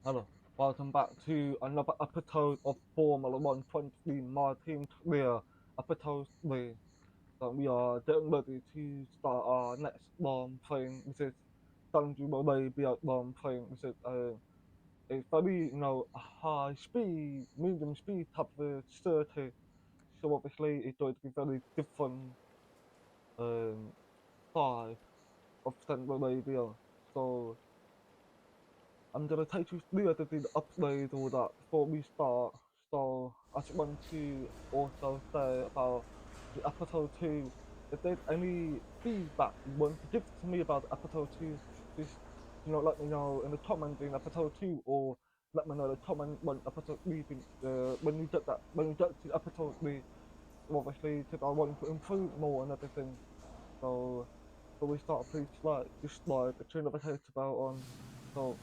Hello, welcome back to another episode of Formula 120 My Team Clear, episode 3. So we are getting ready to start our next long playing. This is Saudi Arabia long playing. This is a very, high speed, medium speed type of circuit. So obviously it's going to be very different um, side of Saudi Arabia. So I'm gonna take you through everything upload all that before we start. So I just want to also say about the episode 2. If there's any feedback you want to give to me about episode 2, just let me know in the comment in episode 2, or let me know in the comment when episode 3 when you get to episode 3. Obviously, because I want to improve more and everything. So we start, please like the turn of a head about on. So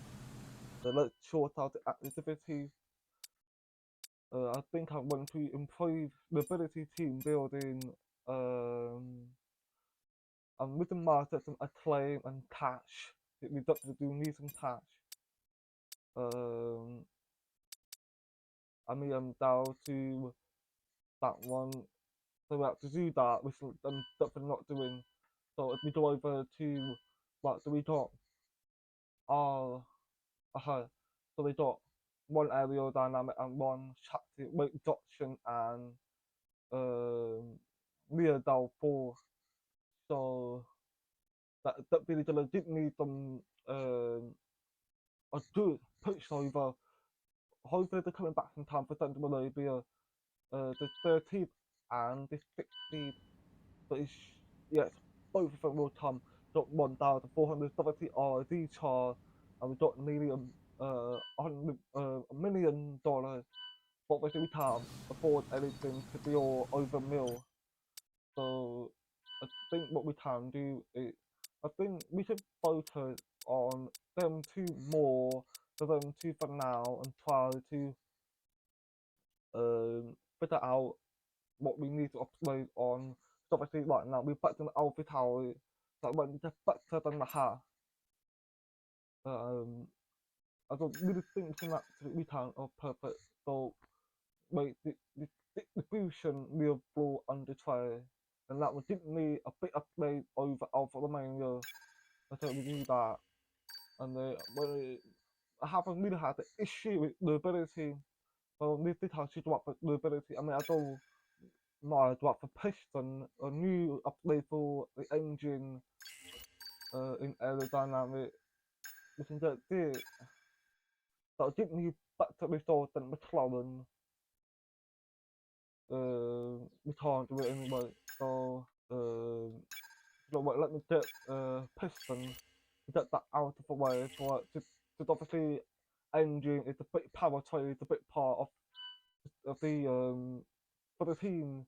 let's sort out the activities. I think I want to improve the ability team building, um, and with the market some acclaim and cash. We definitely do need some cash. Um, I mean, I'm down to that one. So we have to do that, which I'm definitely not doing. So if we go over to, what do we got? Oh, so we got one aerodynamic and one chassis weight reduction and near down 4. So that really gonna did need some a good pushover. Hopefully they're coming back in time for Central Arabia. The 13th and the 16th. But it's, yes, both of them will come. Got 1,470 RD char, and we got nearly $1 million. But obviously we can't afford anything to be all over mill. So I think what we can do is, I think we should focus on them two more for them two for now and try to figure out what we need to upload on. So obviously right now we're back to the Alpha Tower, so when we get better than the half. Um, I don't really think it's we can of perfect. So wait, the distribution will blow under try. And that would give me a bit upgrade over Alpha Romania. I don't really do that. And I haven't really had the issue with the ability. Well, this did actually drop the ability. I mean, I don't know, I dropped the piston, a new upgrade for the engine in aerodynamic. We can get this. That'll give me better results than McLaren. We can't do it anyway. So wait, let me get piston to get that out of the way. So just obviously engine is a bit power trade, it's a bit part of the for the team.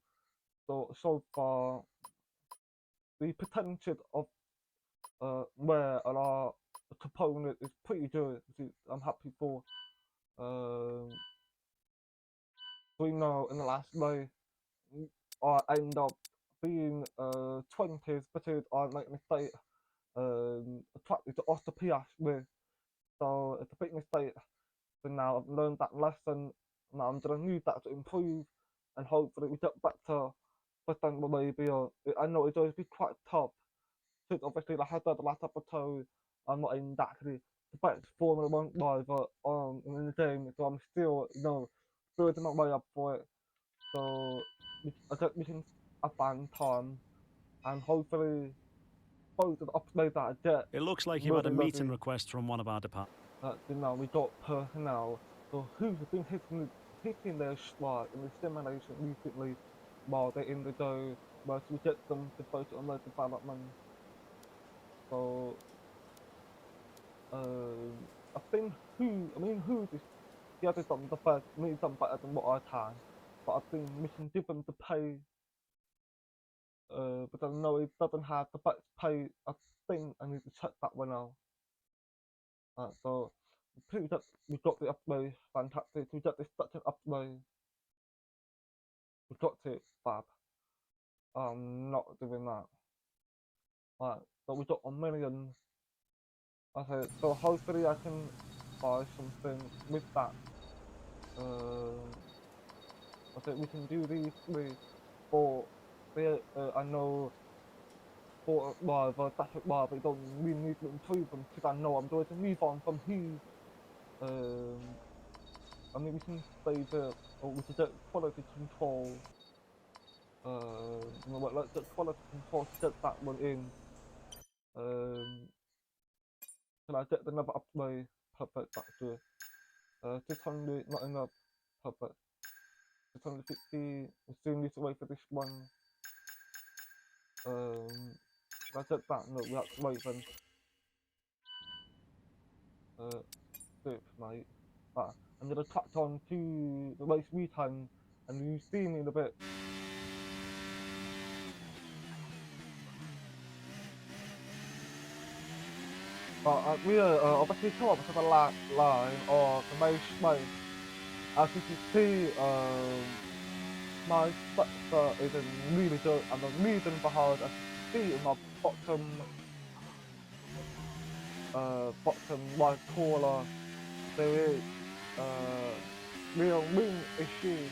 So far the potential of where our component is pretty good, which I'm happy for. Um, we know in the last day I end up being 20s because I make a mistake attracted to Osteopias with. So it's a big mistake. So now I've learned that lesson. Now I'm gonna need that to improve, and hopefully we get better. But then maybe I know it's always be quite tough. Since obviously like I had the last episode, I'm not in exactly the best Formula One driver in the game, so I'm still building my way up for it. So I think we can advance time, and hopefully both of the upgrades that I get It looks like you've will had a be meeting ready. request from one of our departments. We got personnel. So who's been hitting their stride in the simulation recently while they're in the go, where we get them to focus on their development. So I think who is the other done the best, me done better than what I can, but I think we can give them the pay. But I know it doesn't have the best pay. I think I need to check that one out. So pretty that we got the upload, fantastic. We got this such an upload. We got it, fab. I'm not doing that. Right, so we got 1 million. Okay, so hopefully I can rectify something with that. I think we can do these three, but I know for whatever, that's why we don't really need to improve them, because I know I'm going to move on from here. I mean, we can say that, or we could get quality control. You know what, let's get quality control to get that one in. Can I get another upgrade? Perfect, that's good. 600, not enough. Perfect. 650, we still need to wait for this one. Can I get that? No, we have to wait then. Good, mate. Right, I'm gonna cut on to the race weekend, and you see me in a bit. We obviously come up to the last line of the race race. As you can see, my sector isn't really good, and the reason behind, as you can see in my bottom right corner, there is real wing issue.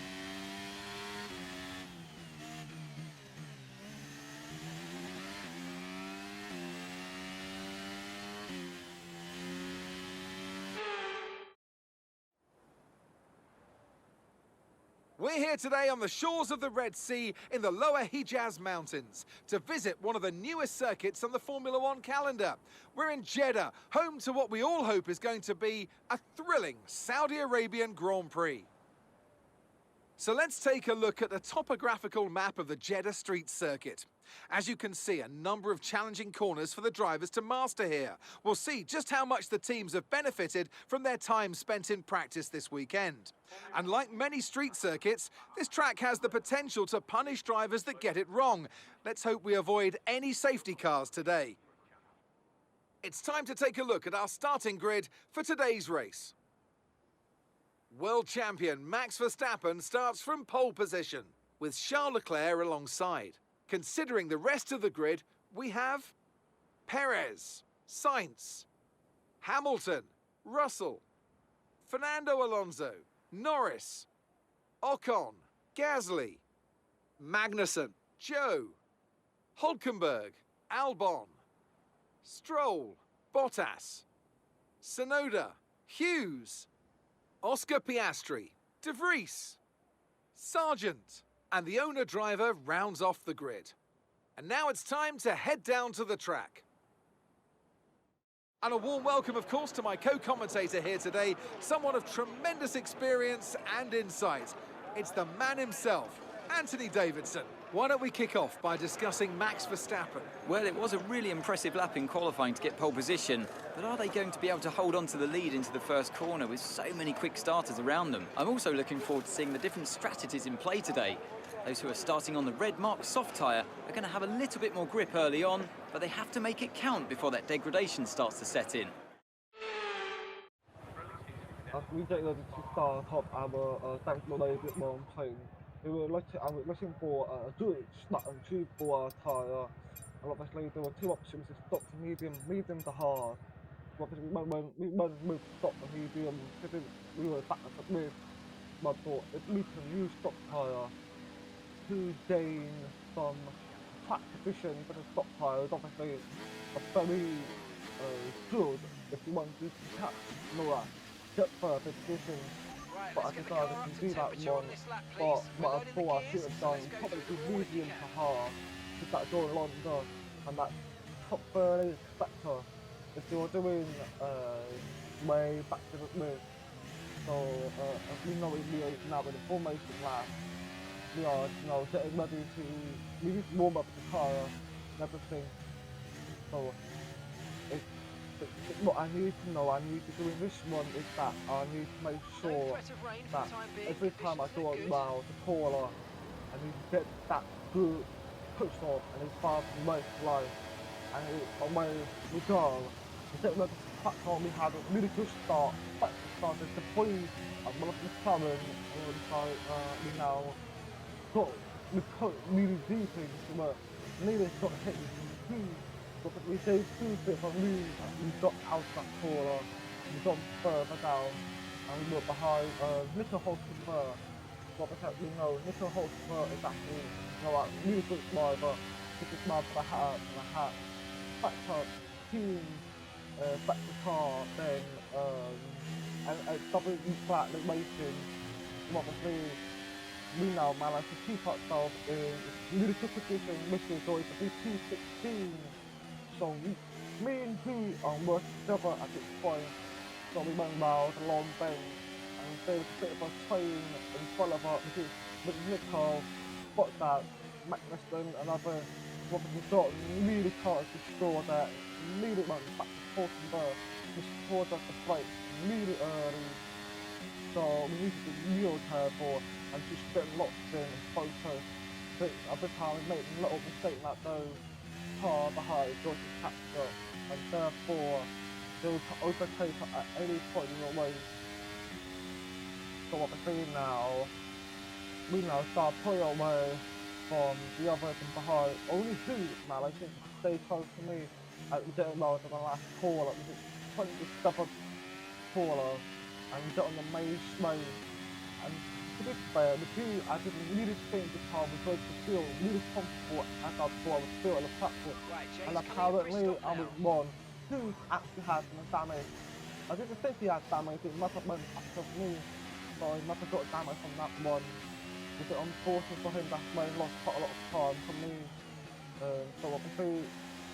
We're here today on the shores of the Red Sea in the Lower Hijaz Mountains to visit one of the newest circuits on the Formula One calendar. We're in Jeddah, home to what we all hope is going to be a thrilling Saudi Arabian Grand Prix. So let's take a look at the topographical map of the Jeddah Street Circuit. As you can see, a number of challenging corners for the drivers to master here. We'll see just how much the teams have benefited from their time spent in practice this weekend. And like many street circuits, this track has the potential to punish drivers that get it wrong. Let's hope we avoid any safety cars today. It's time to take a look at our starting grid for today's race. World champion Max Verstappen starts from pole position, with Charles Leclerc alongside. Considering the rest of the grid, we have Perez, Sainz, Hamilton, Russell, Fernando Alonso, Norris, Ocon, Gasly, Magnussen, Joe, Hulkenberg, Albon, Stroll, Bottas, Tsunoda, Hughes, Oscar Piastri, De Vries, Sargent, and the owner-driver rounds off the grid. And now it's time to head down to the track. And a warm welcome, of course, to my co-commentator here today, someone of tremendous experience and insight. It's the man himself, Anthony Davidson. Why don't we kick off by discussing Max Verstappen? Well, it was a really impressive lap in qualifying to get pole position, but are they going to be able to hold on to the lead into the first corner with so many quick starters around them? I'm also looking forward to seeing the different strategies in play today. Those who are starting on the red marked soft tyre are going to have a little bit more grip early on, but they have to make it count before that degradation starts to set in. As we get ready to start up our Saudi Arabian Grand Prix, we were looking for a good start and tube for our tyre. And obviously there were two options: to stop to medium to hard. Obviously we went with stop to medium because we were back at the mid. But I thought if we can use stop tyre to gain some track position for the stop tyre is obviously a very good if you want to catch Nora, get further position. But I decided to do that one, but what I thought I should have done probably medium to hard, because that's going longer, and that top 30 sector, if you're doing way back to the mid. So as we know we are now in the formation lap, we are getting ready to warm up the car and everything. So what I need to know, I need to do in this one is that I need to make sure that every time I go around the corner, I need to get that good push off and it's far from race life. And away we go. To get ready to crack on, we had a really good start. But we started to breathe and we're looking coming, and we now got really deep into it. Nearly got hit with some speed. But we gave two bits of move and we got out that corner we got further down, and we were behind Nico Hulkenberg. What was that? We know Nico Hulkenberg is actually, a really good driver. He just man for the hat, better team, better car than a W flat racing. Obviously, we now managed to keep ourselves in really good position, which is going to be P16. So me and he are working together at this point. So we went round a long bend, and there was a bit of a train in front of us, with Nico, Botch, Magnussen, and other. What we got really hard to score that, really went back to Hulkenberg, we scored at the break really early. So we needed to be real careful and just get locked in and focus. But every time we made a little mistake like those, car behind was to catch up, and therefore they would overtake at any point in the race. So what we're doing now, we now start pulling away from the others and behind. Only two managed to stay close to me at the getting low to the last corner, which is 27th corner, and we get on the main straight. And to be fair, the two I didn't really think the car was going to feel really comfortable as I was still on the platform. And apparently I was wrong. Two actually had some damage. I didn't think he had damage, it must have been after me. So he must have got damage from that one. It's unfortunate for him that he lost quite a lot of time for me. So obviously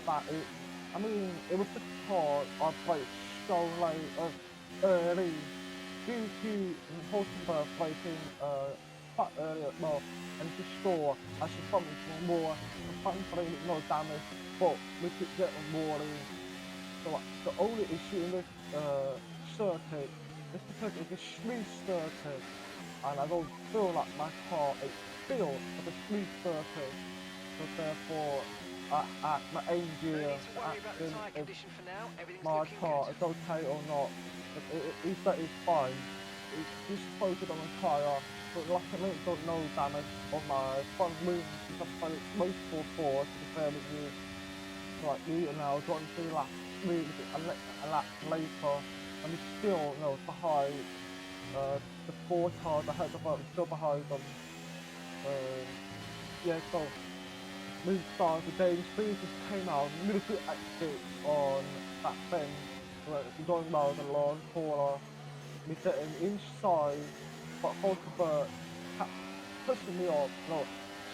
that is, I mean, it was just hard. I played so late, early, due to Hulkenberg breaking quite early as well, and to score, I should probably do more, and thankfully with no damage, but we could get on more. So the only issue in this circuit is because it's a street circuit, and I don't feel like my car is built for the street circuit. So therefore, my aim gear, asking if my car is okay or not. If that is fine, it's just focused on the tyre, but luckily it got no damage on my front wing because I played multiple fours to be fair with you. Like we are now going to the last a lap later, and we're still behind the four cars ahead of us, we're still behind them. Yeah, so we started the day, the just came out, really good exit on that bend. We're going round a long corner, we're getting inside, but Hulkenberg kept pushing me off,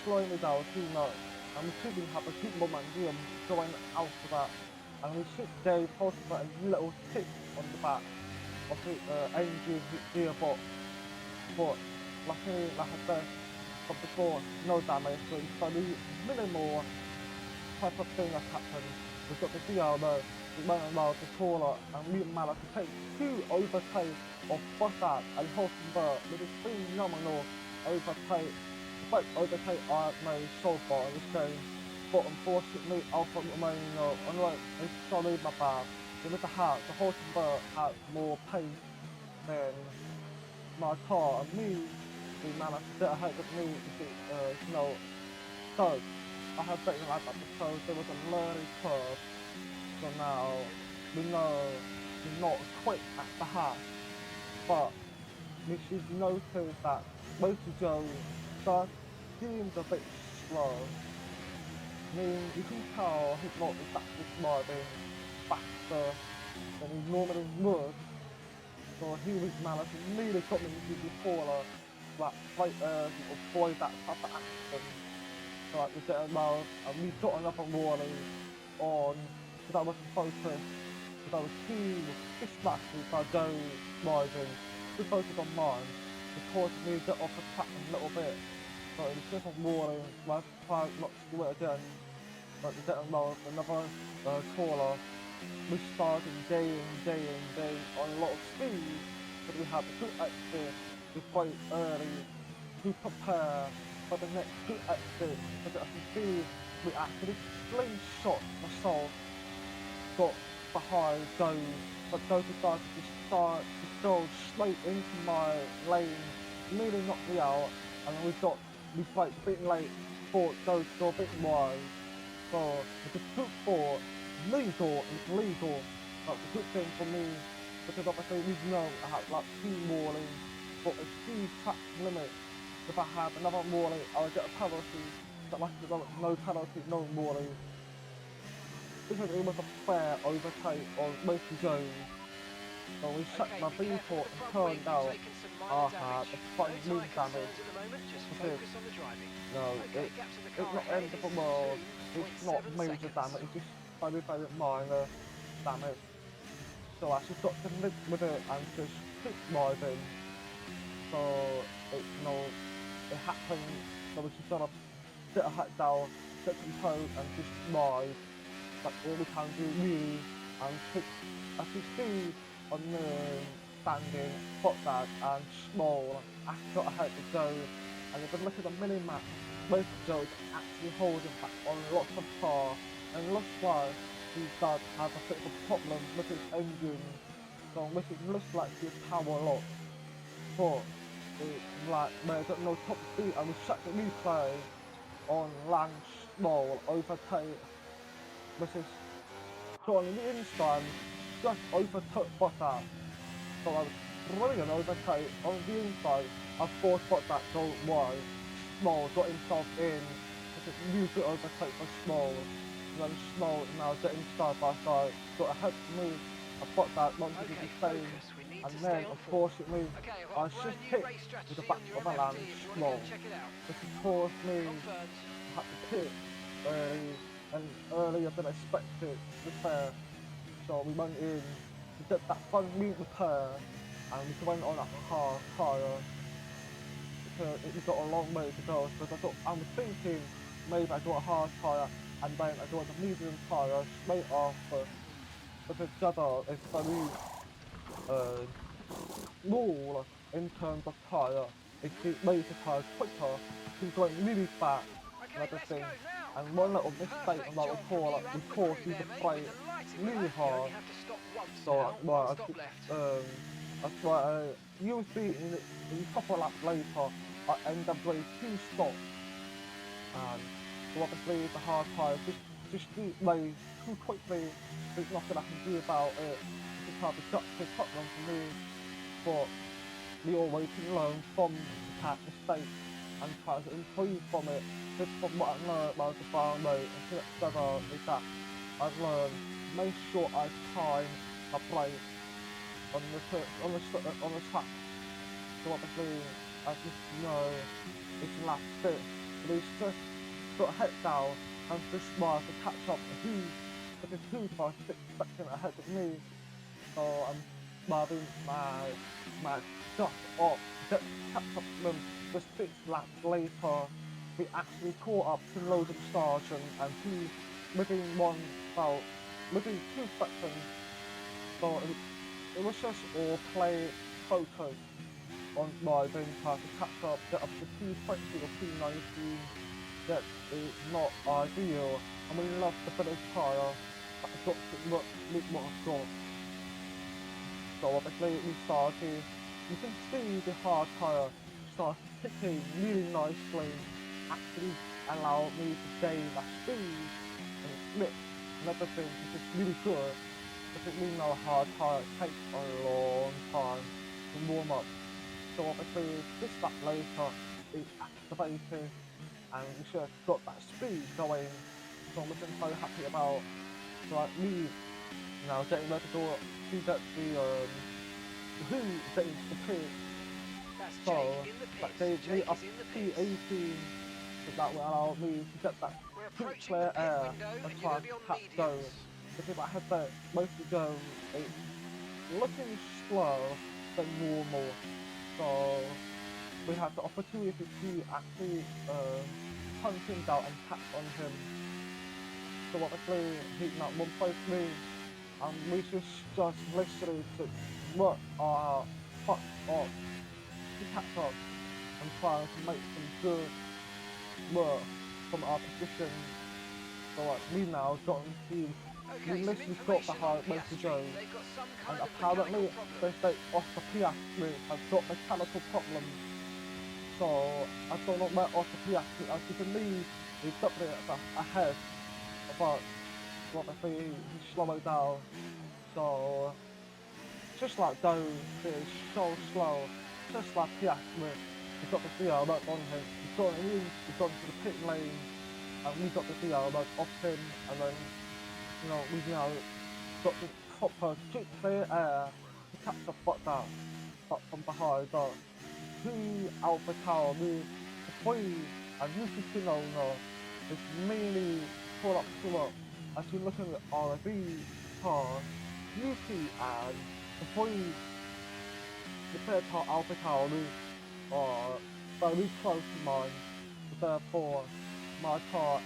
slowing me down too much, and we couldn't have a good momentum going out of that, and we should gave Hulkenberg a little kick on the back of the engine gearbox, but luckily, like I said, from before, no damage, so it's very minimal type of thing that happened. We got the DR though, we went around the corner, and we managed to take two overtakes of Bottas and Hulkenberg, with a phenomenal overtake. The first overtake I have made so far in this game, but unfortunately Alfa Romeo, unlike, sorry my bad, with the Hulkenberg had more pace than my car, and me, we managed to get ahead of me, so I had better like that because there was a learning curve. So now we know we're not quite at the half, but we should notice that Motor Joe does seem a bit slow. I mean, you can tell he's not exactly driving faster than he normally would. So he was managed to really got me into the corner, like avoid that type of action. So like we get around and we got another warning on, because I wasn't focused, because I was too distracted by Joe driving, too focused on mine, it caused me to get off the track a little bit. So it was just a warning, I tried not to do it again, but we get around another corner. We started day on a lot of speed, but we had a good exit, we quite early to prepare for the next good exit, because as you see, we actually slingshot myself, got behind Joe, but Joe decided to go straight into my lane, nearly knocked me out, and then we played a bit late, thought Joe to go a bit wide, so it's a good thought, legal is legal, but the good thing for me because obviously we know I have like 2 wheelies, but it's 2 track limit. If I have another wheelie, I'll get a penalty. But like no penalty, no wheelie. Because it was a fair overtake on Macy Jones. So we shut my vehicle and turned out. I had the front wing damage. Because, no, it's not end of the world. It's not major damage. It's just very, very minor damage. So I just got to live with it and just keep driving. So it happened. So we just gotta sit our head down, get composed, and just ride. That's all we can do really. And keep, as you see on the standing, foot bag and small, I got ahead to go. And if you look at the mini map, most of those actually holding back on lots of car, and looks like he does have a bit of a problem with his engine, so which it looks like his power lock. But it's like there's no top speed, and we shut the replay on Lance Small overtake, which is so on the inside just overtook Botch. So I was brilliant overtake on the inside. I forced Botch to go wide. Small got himself in. It's a really good overtake for Small. And then Small now getting side by side. Got ahead to me. I thought that wanted to be the same. And then unfortunately I just hit with the back of my Lance Small. Which caused me to have to pit early and earlier than expected to be fair. So we went in to get that front wing repair and we went on a hard tyre because it got a long way to go. So I was thinking maybe I got a hard tyre and then I got a medium tyre straight after, because the other is very small in terms of tyre. It makes the tyre quicker, he's going really fast and everything. And one little mistake on that report, we caused you to play really hard. So that's why usually in a couple of laps later, I end up doing 2 stops. And so obviously the hard tyre just way too quickly. There's nothing I can do about it. It's hard to cut the problem for me. But we always can learn from the past mistakes and try to improve from it. Just from what I learned about the farm rate and together is that I've learned make sure I time my play on the track. So obviously, as you know, it's the last bit. But it's just got head down and just try to catch up to because who's my 6 seconds ahead of me. So I'm driving my stuff up to catch up to them. Just 6 laps later, we actually caught up to Logan Sargent and he within 2 seconds. So it was just all play focus on driving, trying to catch up, get up to 220 or 219. That is not ideal. And we love the British tyre, but I got to look what I've got. So obviously we started, you can see the hard tyre started hitting really nicely, actually allowed me to gain that speed and slip and everything, which is really good, because we know hard tyre takes a long time to warm up. So obviously this lap later is activated and we should have got that speed going, so I'm just so happy about me now getting ready to get getting to the pit. So that gave me up P18, so that will allow me to get that quick clear air and try to catch going. Because I had that mostly go, it's looking slow than normal. So we had the opportunity to actually hunt him down and catch on him. So obviously he's not 1.3 and we just literally to work our butt off to catch up and try to make some good work from our position. So we now got into, we literally got behind most of Jones, and apparently they say Oscar Piastri has got mechanical problems. So I don't know where Oscar Piastri, as you can leave, he's definitely ahead, but obviously he's slowing down. So just like those, it's so slow, just like Piastri. We've got the DRL on him, he's gone in, he's gone to the pit lane, and we've got the DRL off him, and then, you know, we've now got the proper clear air to catch the Botch out, but from behind, but two Alpha Tauri, the three, and Yuki Tsunoda is mainly pulled up to up as you're looking at RB cars, Yuki and the three, the third car Alpha Tauri are very close to mine, therefore my car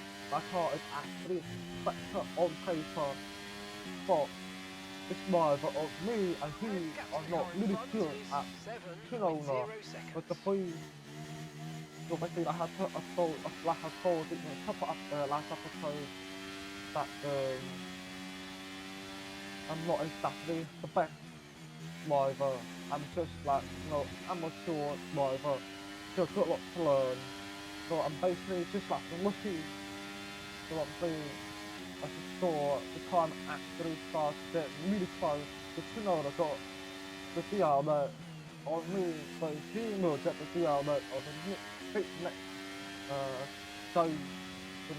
is actually better on paper, but it's neither of me and he are not really good at Tsunoda, but the three. So basically, I had put a thought, like I told it in a couple of last episode that I'm not exactly the best driver. I'm just like, you know, amateur driver. Still got a lot to learn. So I'm basically just like lucky. So obviously, I just saw the time actually started getting really close. The Tsunoda got the DR note on me, so he will get the DR note on the next so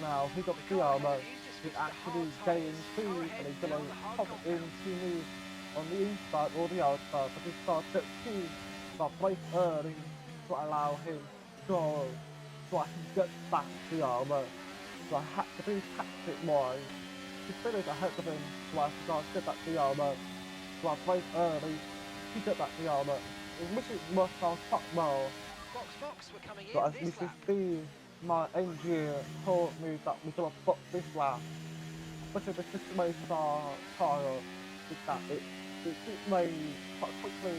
now he got the DR note. He's actually getting food and he's gonna pop it into me on the inside or the outside, but he started to start place early to allow him to go so I can get back the DR. So I had to be tactic wise to finish ahead of him so I could get that DR. So I placed early to get that DR. Which is worth our top well. So as we can see, my engineer told me that we're gonna book this lap. But the situation our tyre is that it may quite quickly,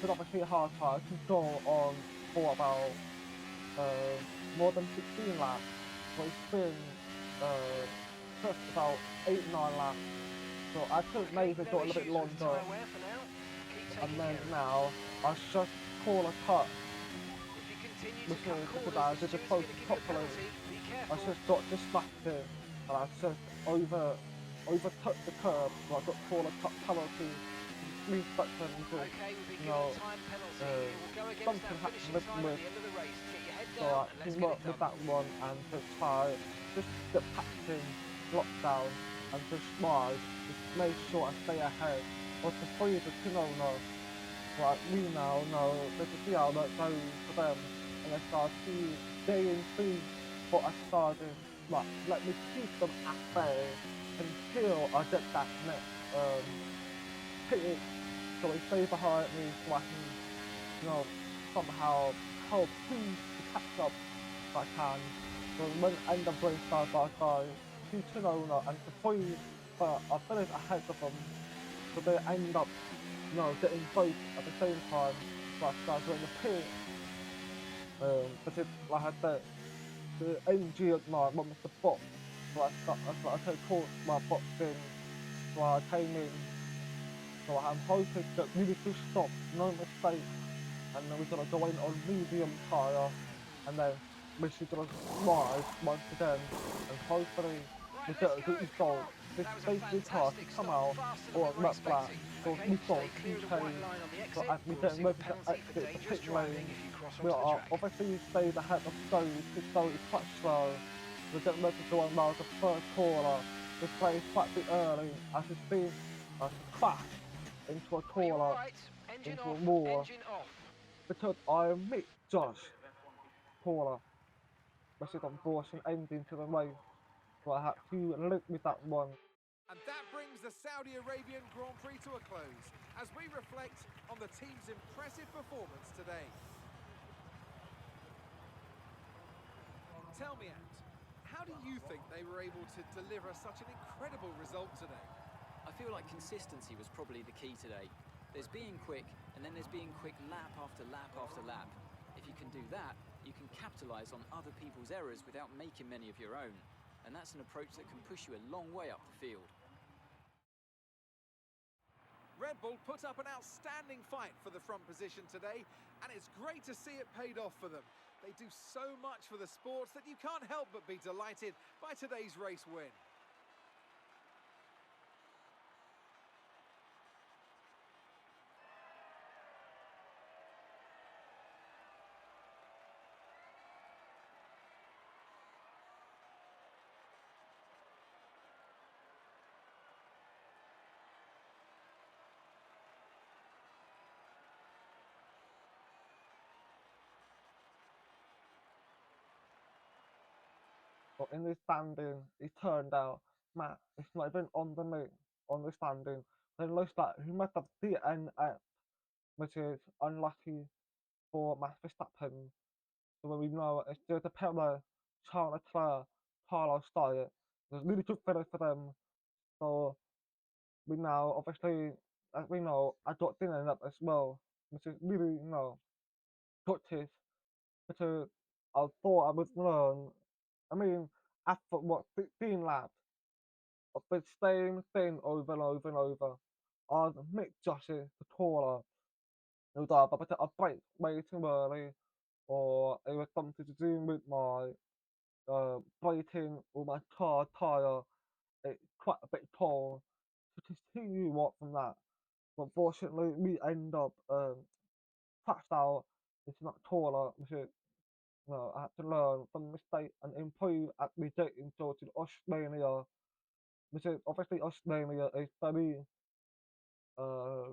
but obviously a hard tyre can go on for about more than 16 laps. So it's been just about 8-9 laps. So I could maybe go a little bit longer. And then now I just call a cut. Because I did the post properly. I just got distracted and I just overtook the curb, so I got called a cut penalty. Means that you know, something happened with so I can work with that one and just try just get patching lockdown and just try just make sure I stay ahead. But the three of the Tsunoda, like we now know there's a PR that goes for them, and I started getting food, but I started like let me keep them at bay until I get that next hit, so they stay behind me so I can, you know, somehow help him to catch up if I can. So when I end up going side by side, two Tsunoda and the three, but I finished ahead of them, so they end up, you know, getting both at the same time. So I started doing the pit. But it, like I said, the NG at night went with the Botch. So I caught my Botch in. So I came in. So I'm hoping that we need to stop, no mistake. And then we're gonna go in on medium tyre, and then we're gonna ride once again, and hopefully we get a good result. This safety car can come out or a red flag, so we saw 2K. So as we get ready to exit the pit lane, we are obviously stayed ahead of Stowe, because Stowe is quite slow. We're getting ready to go on now the first corner. This play is quite a bit early, as it's been crash into a corner, into a wall, because I misjudged corner, which is unfortunate ending to the race. So I had to live with that one. And that brings the Saudi Arabian Grand Prix to a close as we reflect on the team's impressive performance today. Tell me, Ant, how do you think they were able to deliver such an incredible result today? I feel like consistency was probably the key today. There's being quick, and then there's being quick lap after lap after lap. If you can do that, you can capitalise on other people's errors without making many of your own. And that's an approach that can push you a long way up the field. Red Bull put up an outstanding fight for the front position today, and it's great to see it paid off for them. They do so much for the sports that you can't help but be delighted by today's race win. But in the standing, it turned out Matt is not even on the standing. Then it looks like he must have DNF, which is unlucky for Max Verstappen. So when we know it's just a Perez, Charles Leclerc, Carlos Sainz. It's really good finish for them. So we now obviously, as we know, I got DNF as well, which is really, productive because I thought I would learn. I mean, after what 16 laps of the same thing over and over and over, I'd misjudge the caller. It was either I brake way too early, or it was something to do with my braking or my car tyre. It's quite a bit cold to continue what from that. But unfortunately, we end up crashed out. It's not taller, which is I had to learn from the mistake and improve as we get into Australia, which is obviously Australia is very uh,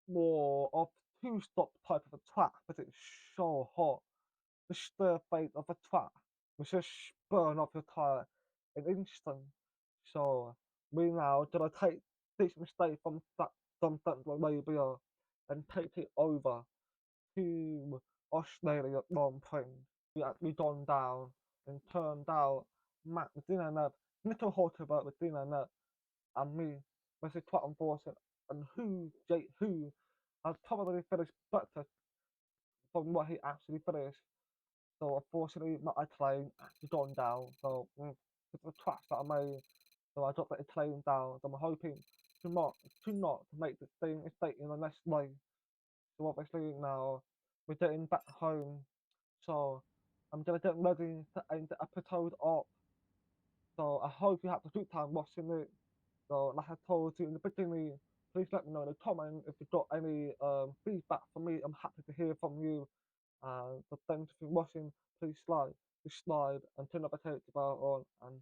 more of two-stop type of a track, but it's so hot. The stir fate of a track, which just burn off your tire in instant. So we now gonna take this mistake from Saudi Arabia and take it over to Australia Grand Prix. We actually gone down and turned out Matt was doing that, Nico Hulkenberg was doing that, and me, which is quite unfortunate. And who has probably finished better from what he actually finished. So unfortunately, my acclaim actually gone down. So it's the tracks that I made, so I dropped the acclaim down. So I'm hoping to not make the same mistake in the next race. So obviously now we're getting back home. So I'm gonna get ready to end the episode off. So I hope you have a good time watching it. So like I told you in the beginning, please let me know in the comment if you've got any feedback from me. I'm happy to hear from you. So thanks for watching. Please subscribe and turn notification bell on and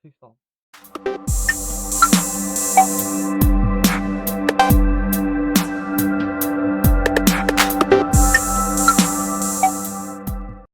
peace out.